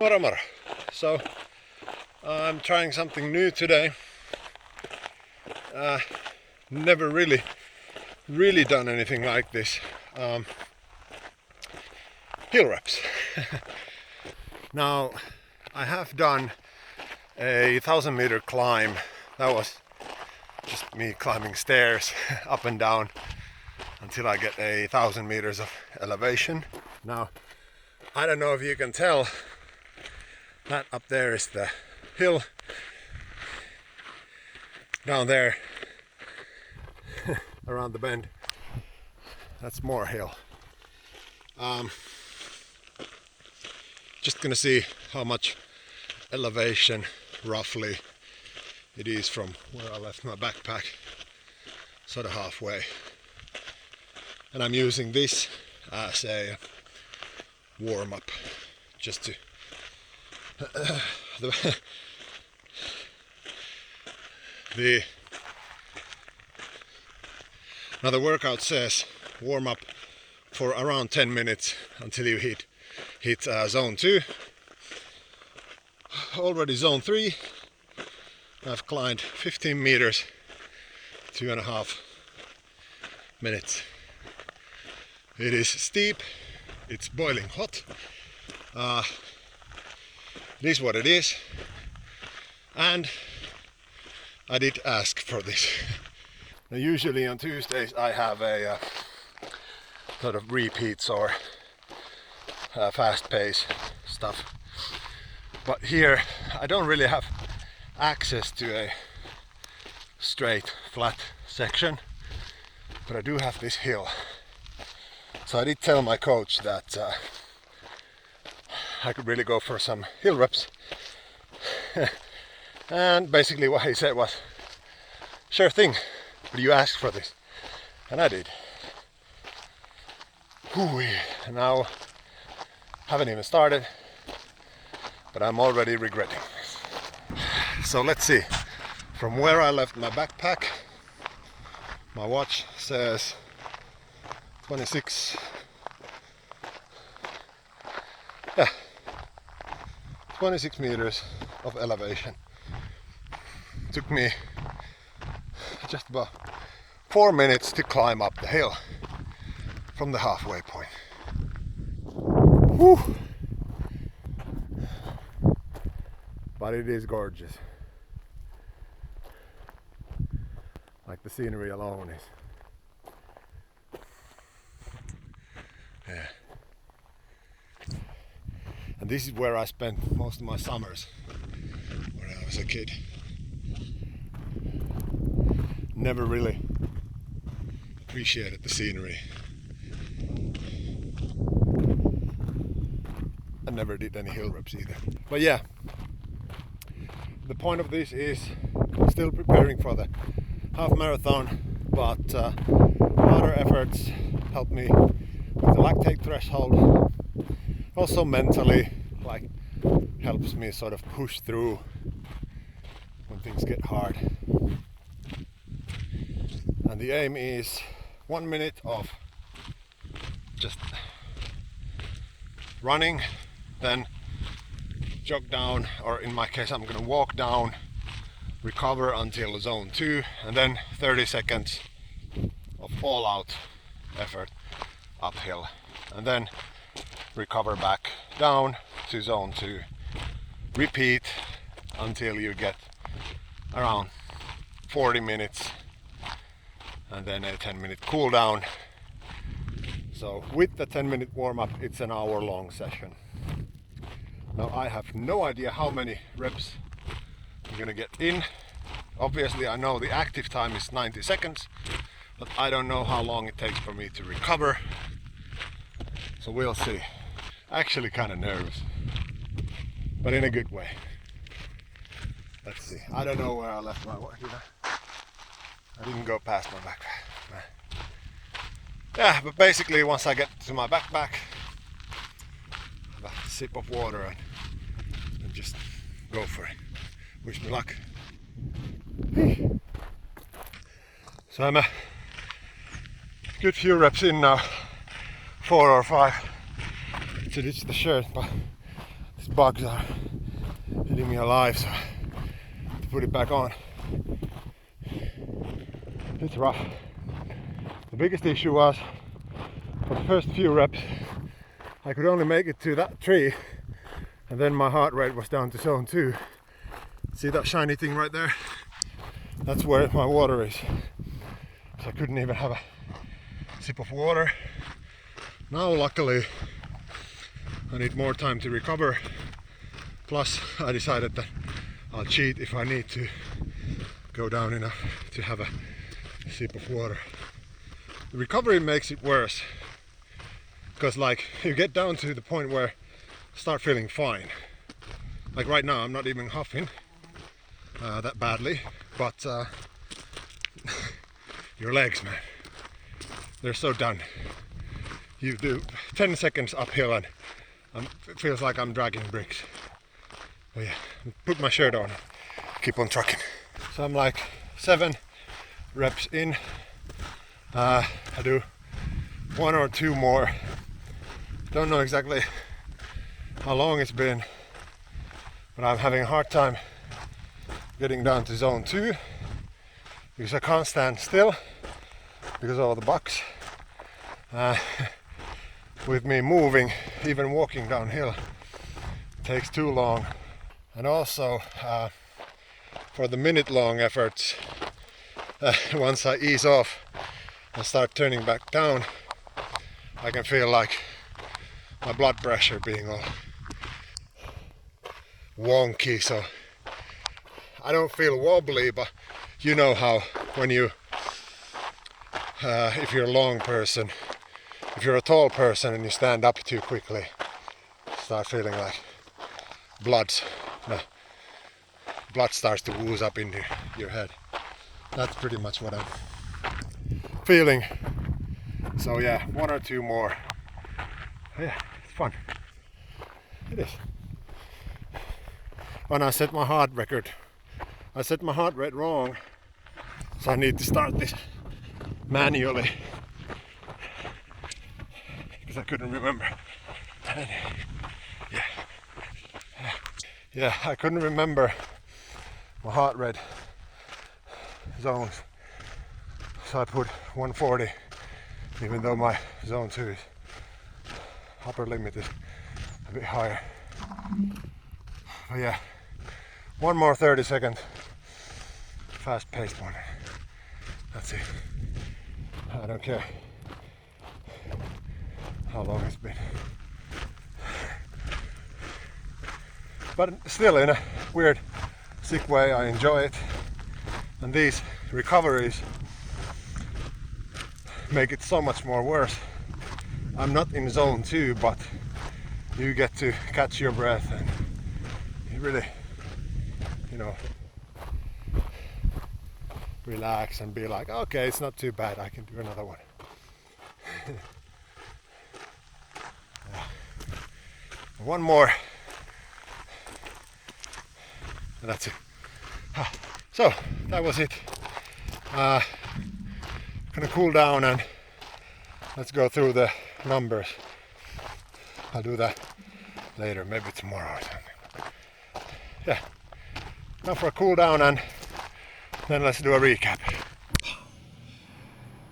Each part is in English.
Moro moro. So I'm trying something new today. Never really done anything like this. Hill reps. Now I have done a 1,000-meter climb. That was just me climbing stairs up and down until I get 1,000 meters of elevation. Now I don't know if you can tell, that up there is the hill. Down there around the bend, that's more hill. Just gonna see how much elevation roughly it is from where I left my backpack, sort of halfway. And I'm using this as a warm-up, just to now the workout says warm up for around 10 minutes until you hit zone 2. Already zone 3. I've climbed 15 meters, 2.5 minutes. It is steep, it's boiling hot. It is what it is, and I did ask for this. Now, usually on Tuesdays I have a sort of repeats or fast pace stuff, but here I don't really have access to a straight flat section, but I do have this hill. So I did tell my coach that I could really go for some hill reps. And basically what he said was, sure thing, but you asked for this. And I did. Now, haven't even started, but I'm already regretting this. So let's see. From where I left my backpack, my watch says 26. Yeah. 26 meters of elevation. Took me just about 4 minutes to climb up the hill from the halfway point. Whew. But it is gorgeous. Like the scenery alone is. Yeah. And this is where I spent most of my summers when I was a kid. Never really appreciated the scenery. I never did any hill reps either. But yeah, the point of this is I'm still preparing for the half marathon, but water efforts help me with the lactate threshold. Also mentally, like, helps me sort of push through when things get hard. And the aim is 1 minute of just running, then jog down, or in my case I'm gonna walk down, recover until zone 2, and then 30 seconds of all out effort uphill, and then recover back down to zone 2. Repeat until you get around 40 minutes, and then a 10-minute cool down. So with the 10-minute warm-up, it's an hour-long session. Now I have no idea how many reps I'm gonna get in. Obviously I know the active time is 90 seconds, but I don't know how long it takes for me to recover. So we'll see. Actually kind of nervous, but in a good way. Let's see. I don't know where I left my watch. I didn't go past my backpack. Yeah, but basically once I get to my backpack, have a sip of water and just go for it. Wish me luck. So I'm a good few reps in now, 4 or 5, to ditch the shirt, but these bugs are eating me alive, so to put it back on. It's rough. The biggest issue was for the first few reps I could only make it to that tree, and then my heart rate was down to zone 2. See that shiny thing right there? That's where my water is. So I couldn't even have a sip of water. Now luckily I need more time to recover. Plus I decided that I'll cheat if I need to go down enough to have a sip of water. The recovery makes it worse, because like you get down to the point where you start feeling fine. Like right now I'm not even huffing that badly, but your legs, man, they're so done. You do 10 seconds uphill and it feels like I'm dragging bricks. But yeah, put my shirt on, keep on trucking. So I'm like 7 reps in. I do 1 or 2 more. Don't know exactly how long it's been, but I'm having a hard time getting down to zone 2 because I can't stand still because of all the bugs. With me moving, even walking downhill, takes too long. And also for the minute-long efforts, once I ease off and start turning back down, I can feel like my blood pressure being all wonky. So I don't feel wobbly, but you know how when you if you're a long person, if you're a tall person and you stand up too quickly, start feeling like blood starts to ooze up into your head. That's pretty much what I'm feeling. So yeah, 1 or 2 more. Yeah, it's fun. It is. When I set my heart record, I set my heart rate wrong, so I need to start this manually because I couldn't remember. And yeah, I couldn't remember my heart rate zones, so I put 140, even though my zone 2 upper limit is a bit higher. But yeah, 1 more 30-second fast-paced one. That's it. I don't care how long it's been. But still, in a weird, sick way, I enjoy it. And these recoveries make it so much more worse. I'm not in zone 2, but you get to catch your breath and you really, relax and be like, okay, it's not too bad, I can do another one. One more, and that's it. So that was it. Gonna cool down and let's go through the numbers. I'll do that later, maybe tomorrow or something. Yeah, now for a cool down and then let's do a recap.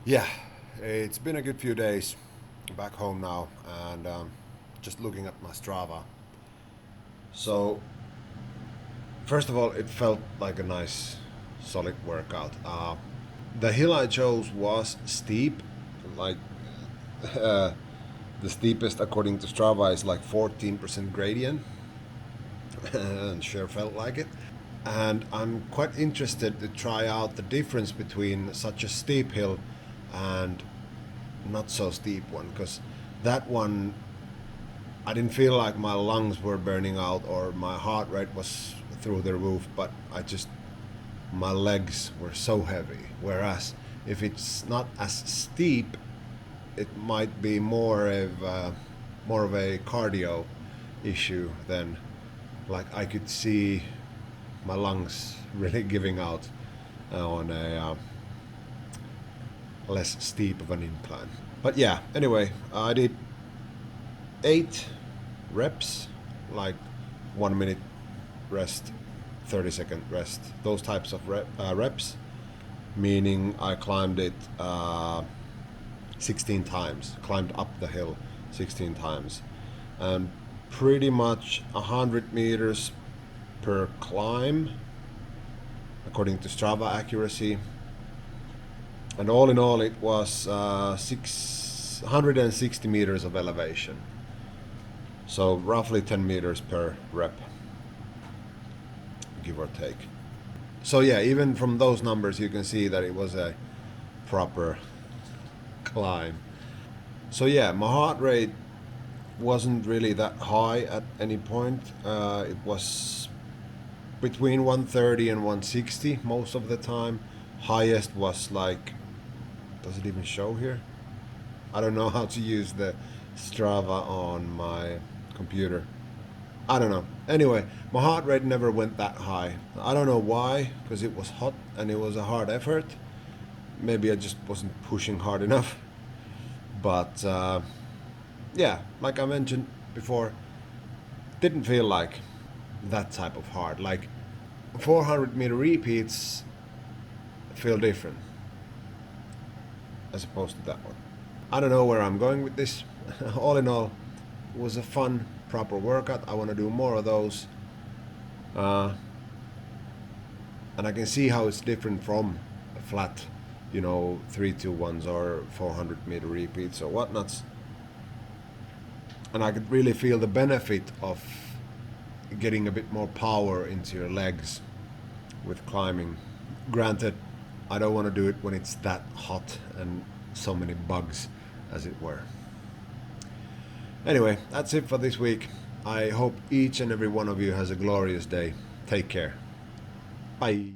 Yeah, it's been a good few days back home now, and just looking at my Strava. So first of all, it felt like a nice solid workout. The hill I chose was steep, like the steepest according to Strava is like 14% gradient, and sure felt like it. And I'm quite interested to try out the difference between such a steep hill and not so steep one, because that one I didn't feel like my lungs were burning out or my heart rate was through the roof, but my legs were so heavy. Whereas if it's not as steep, it might be more of a cardio issue than, like, I could see my lungs really giving out on a less steep of an incline. But yeah, anyway, I did 8 reps, like 1 minute rest, 30-second rest, those types of reps, meaning I climbed it 16 times, climbed up the hill 16 times, and pretty much 100 meters per climb according to Strava accuracy. And all in all, it was 660 meters of elevation, so roughly 10 meters per rep, give or take. So yeah, even from those numbers you can see that it was a proper climb. So yeah, my heart rate wasn't really that high at any point. It was between 130 and 160 most of the time. Highest was like, does it even show here? I don't know how to use the Strava on my computer. I don't know. Anyway, my heart rate never went that high. I don't know why, because it was hot and it was a hard effort. Maybe I just wasn't pushing hard enough. But yeah, like I mentioned before, didn't feel like that type of hard. Like 400-meter repeats feel different as opposed to that one. I don't know where I'm going with this. All in all, it was a fun, proper workout. I want to do more of those. And I can see how it's different from a flat, 3-2-1s or 400-meter repeats or whatnots. And I could really feel the benefit of getting a bit more power into your legs with climbing. Granted, I don't want to do it when it's that hot and so many bugs, as it were. Anyway, that's it for this week. I hope each and every one of you has a glorious day. Take care. Bye.